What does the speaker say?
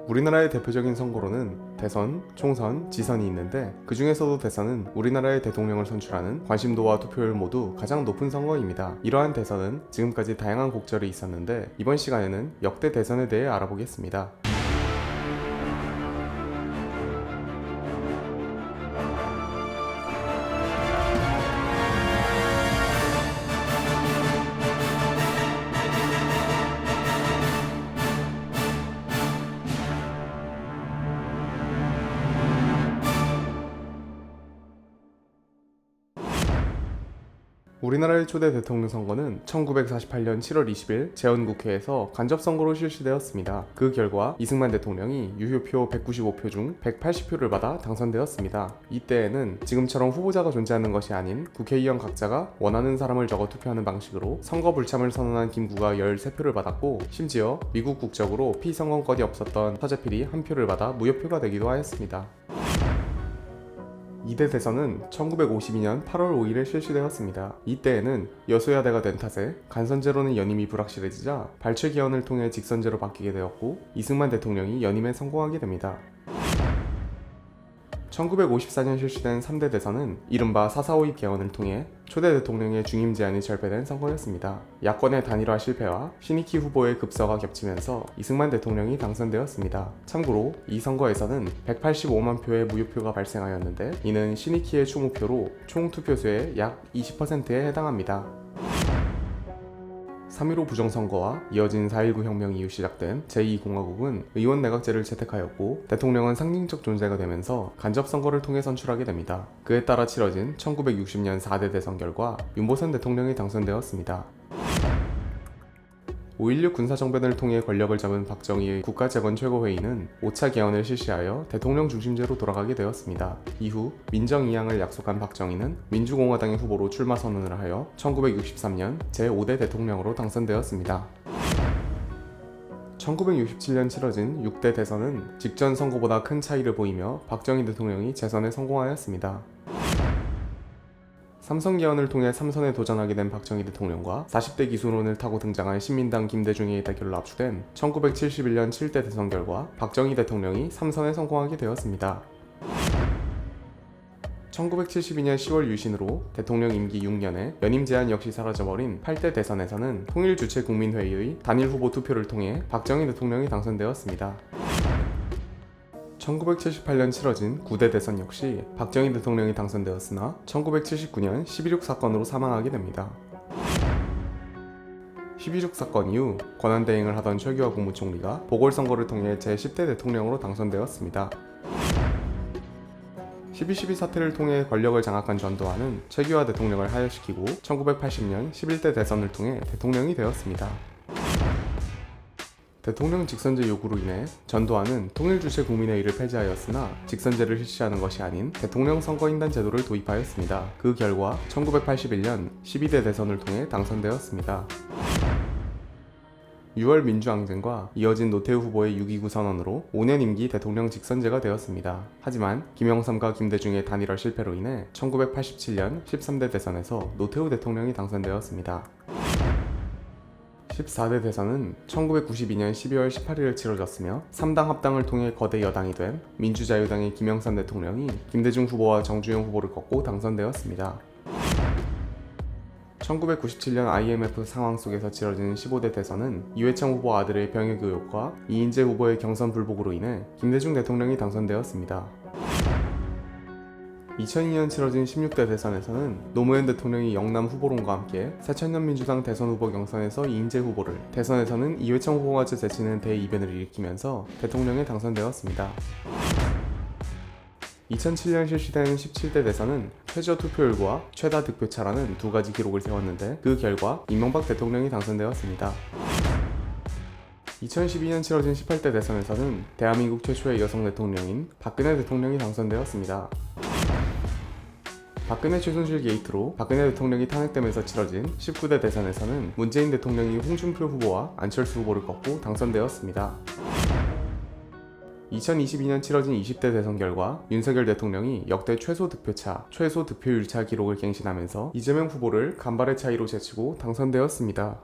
우리나라의 대표적인 선거로는 대선, 총선, 지선이 있는데 그 중에서도 대선은 우리나라의 대통령을 선출하는 관심도와 투표율 모두 가장 높은 선거입니다. 이러한 대선은 지금까지 다양한 곡절이 있었는데 이번 시간에는 역대 대선에 대해 알아보겠습니다. 우리나라의 초대 대통령 선거는 1948년 7월 20일 재헌국회에서 간접선거로 실시되었습니다. 그 결과 이승만 대통령이 유효표 195표 중 180표를 받아 당선되었습니다. 이때에는 지금처럼 후보자가 존재하는 것이 아닌 국회의원 각자가 원하는 사람을 적어 투표하는 방식으로 선거 불참을 선언한 김구가 13표를 받았고, 심지어 미국 국적으로 피선거권이 없었던 서재필이 1표를 받아 무효표가 되기도 하였습니다. 2대 대선은 1952년 8월 5일에 실시되었습니다. 이때에는 여소야대가 된 탓에 간선제로는 연임이 불확실해지자 발췌개헌을 통해 직선제로 바뀌게 되었고, 이승만 대통령이 연임에 성공하게 됩니다. 1954년 실시된 3대 대선은 이른바 4.4.5입 개헌을 통해 초대 대통령의 중임 제한이 절폐된 선거였습니다. 야권의 단일화 실패와 신익희 후보의 급서가 겹치면서 이승만 대통령이 당선되었습니다. 참고로 이 선거에서는 185만 표의 무효표가 발생하였는데 이는 신익희의 추모표로 총 투표수의 약 20%에 해당합니다. 3.15 부정선거와 이어진 4.19 혁명 이후 시작된 제2공화국은 의원 내각제를 채택하였고, 대통령은 상징적 존재가 되면서 간접선거를 통해 선출하게 됩니다. 그에 따라 치러진 1960년 4대 대선 결과 윤보선 대통령이 당선되었습니다. 5.16 군사정변을 통해 권력을 잡은 박정희의 국가재건 최고회의는 5차 개헌을 실시하여 대통령 중심제로 돌아가게 되었습니다. 이후 민정이양을 약속한 박정희는 민주공화당의 후보로 출마 선언을 하여 1963년 제5대 대통령으로 당선되었습니다. 1967년 치러진 6대 대선은 직전 선거보다 큰 차이를 보이며 박정희 대통령이 재선에 성공하였습니다. 삼선 개헌을 통해 3선에 도전하게 된 박정희 대통령과 40대 기수론을 타고 등장한 신민당 김대중의 대결로 압축된 1971년 7대 대선 결과 박정희 대통령이 3선에 성공하게 되었습니다. 1972년 10월 유신으로 대통령 임기 6년에 연임 제한 역시 사라져버린 8대 대선에서는 통일주체국민회의의 단일 후보 투표를 통해 박정희 대통령이 당선되었습니다. 1978년 치러진 9대 대선 역시 박정희 대통령이 당선되었으나 1979년 11.6 사건으로 사망하게 됩니다. 11.6 사건 이후 권한대행을 하던 최규하 국무총리가 보궐선거를 통해 제10대 대통령으로 당선되었습니다. 12.12 사태를 통해 권력을 장악한 전두환은 최규하 대통령을 하야시키고 1980년 11대 대선을 통해 대통령이 되었습니다. 대통령 직선제 요구로 인해 전두환은 통일주체국민회의를 폐지하였으나 직선제를 실시하는 것이 아닌 대통령 선거인단 제도를 도입하였습니다. 그 결과 1981년 12대 대선을 통해 당선되었습니다. 6월 민주항쟁과 이어진 노태우 후보의 6.29 선언으로 5년 임기 대통령 직선제가 되었습니다. 하지만 김영삼과 김대중의 단일화 실패로 인해 1987년 13대 대선에서 노태우 대통령이 당선되었습니다. 14대 대선은 1992년 12월 18일에 치러졌으며 3당 합당을 통해 거대 여당이 된 민주자유당의 김영삼 대통령이 김대중 후보와 정주영 후보를 꺾고 당선되었습니다. 1997년 IMF 상황 속에서 치러진 15대 대선은 이회창 후보 아들의 병역 의혹과 이인재 후보의 경선 불복으로 인해 김대중 대통령이 당선되었습니다. 2002년 치러진 16대 대선에서는 노무현 대통령이 영남 후보론과 함께 새천년 민주당 대선 후보 경선에서 이인재 후보를, 대선에서는 이회창 후보가 제치는 대이변을 일으키면서 대통령에 당선되었습니다. 2007년 실시된 17대 대선은 최저 투표율과 최다 득표차라는 두 가지 기록을 세웠는데 그 결과 이명박 대통령이 당선되었습니다. 2012년 치러진 18대 대선에서는 대한민국 최초의 여성 대통령인 박근혜 대통령이 당선되었습니다. 박근혜 최순실 게이트로 박근혜 대통령이 탄핵되면서 치러진 19대 대선에서는 문재인 대통령이 홍준표 후보와 안철수 후보를 꺾고 당선되었습니다. 2022년 치러진 20대 대선 결과 윤석열 대통령이 역대 최소 득표차, 최소 득표율차 기록을 갱신하면서 이재명 후보를 간발의 차이로 제치고 당선되었습니다.